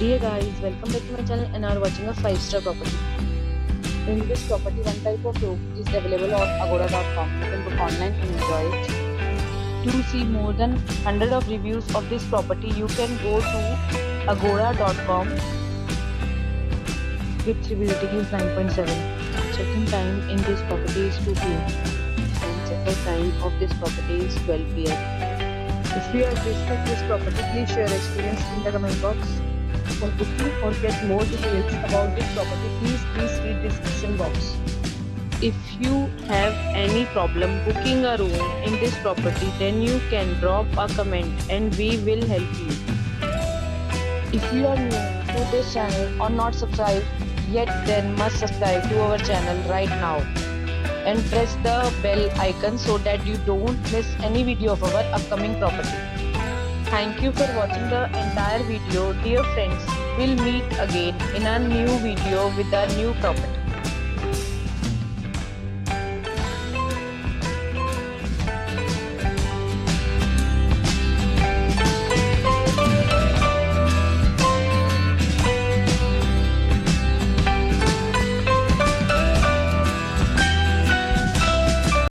Dear guys, welcome back to my channel and are watching a 5-star property. In this property, one type of room is available on agoda.com. You can book online and enjoy it. To see more than 100 of reviews of this property, you can go to agoda.com. Its review rating is 9.7. Check-in time in this property is 2 p.m. and check-out time of this property is 12 p.m. If you have visited this property, please share your experience in the comment box. For booking or get more details about this property, please read description box. If you have any problem booking a room in this property, then you can drop a comment and we will help you. If you are new to this channel or not subscribed yet, then must subscribe to our channel right now and press the bell icon so that you don't miss any video of our upcoming property. Thank you for watching the entire video. Dear friends, we'll meet again in a new video with a new property.